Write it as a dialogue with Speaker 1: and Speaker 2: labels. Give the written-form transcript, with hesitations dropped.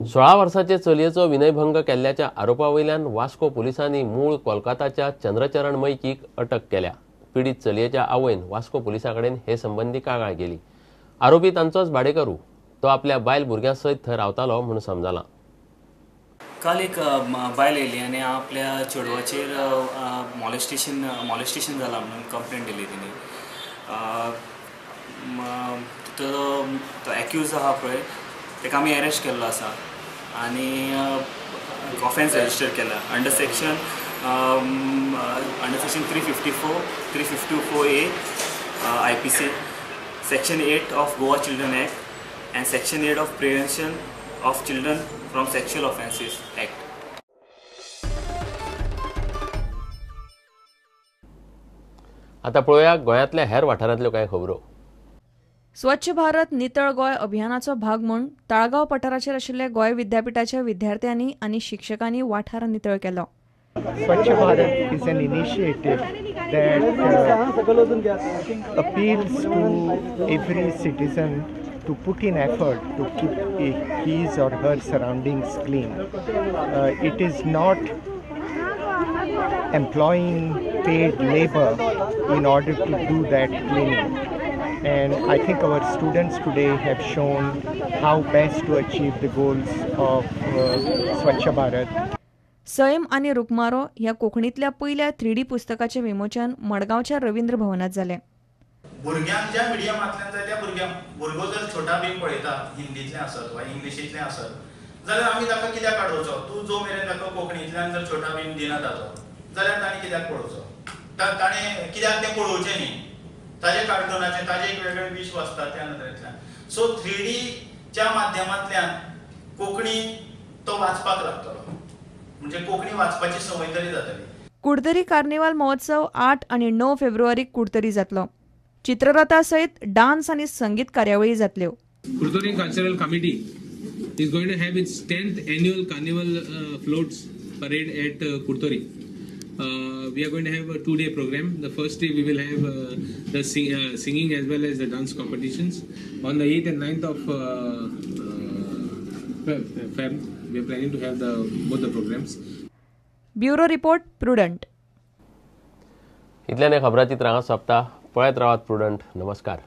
Speaker 1: 16 वर्षाचे चलयेचो विनयभंग केल्ल्याच्या आरोपावयल्यान वास्को पुलिसांनी मूळ कोलकाताच्या चंद्रचरण मैकीक अटक केल्या। पीडित चलयेच्या आवयन वास्को पुलिसांकडेन हे संबंधी कागाळ केली। आरोपी तांचोच भाडेकरू तो आपल्या बायल भुरग्यांसयत थंय रावतालो म्हूण समजलां।
Speaker 2: काल एक बायल येयली आनी आपल्या चेडवाचेर मॉलेस्टेशन जाला म्हणून कंप्लेंट दिली तिने। तो एक्यूज आहा पळय तेका आमी अरेस्ट केल्लो आसा आनी ऑफेन्स रजिस्टर केला under section 354, 354A IPC, section 8 of Goa children act and section 8 of prevention of children from sexual offences act.
Speaker 1: आता पळोवया गोंयांतल्या हेर वाठारांतल्यो कांय खबरो।
Speaker 3: स्वच्छ भारत नितळ गोय अभियानाचो भाग म्हूण ताळगांव पठाराचेर आशिल्ले गोंय विद्यापीठाच्या विद्यार्थ्यांनी आनी शिक्षकांनी वाठार नितळ केलो।
Speaker 4: Swachh Bharat is an initiative that appeals to every citizen to put in effort to keep his or her surroundings clean. It is not employing paid labor in order to do that cleaning. And I think our students today have shown how best to achieve the goals of Swachh Bharat.
Speaker 3: Sam आनी रुक्मारो ह्या कोंकणीतल्या पयल्या 3D पुस्तकाचे विमोचन मडगांवच्या रवींद्र भवनात जालें।
Speaker 5: भुरग्यांक ज्या मिडियमांतल्यान जाल्या भुरगो जर छोटा भीम पळयता हिंदीतलें आसत वा इंग्लिशींतलें आसत जाल्यार आमी ताका कित्याक काडोवचो। तूं जो मेरेन ताका कोंकणींतल्यान जर छोटा भीम दिना ताचो जाल्यार ताणें कित्याक पळोवचो। ताणें कित्याक तें पळोवचें न्ही। ताजे कार्टुनाचें ताजें एक वेगळें विश वाचता त्या नदरेंतल्यान। सो 3D च्या माध्यमांतल्यान कोंकणी तो वाचपाक लागतलो म्हणजे कोंकणी वाचपाची संवय तरी जातली।
Speaker 3: कुडतरी कार्निवाल महोत्सव 8 आनी 9 फेब्रुवारीक कुडतरी जातलो। चित्ररथा सयत डान्स आनी संगीत कार्यावळी जातल्यो।
Speaker 6: Kurturi Cultural Committee is going to have its 10th annual carnival floats parade at Kurturi. We are going to have a 2-day program. The first day we will have the singing as well as the dance competitions. On the 8th and 9th of Feb, we are planning to have both the programs.
Speaker 3: Bureau report prudent.
Speaker 1: इतल्यान खबराची त्रास सोंपता। पळयत रावात prudent. नमस्कार।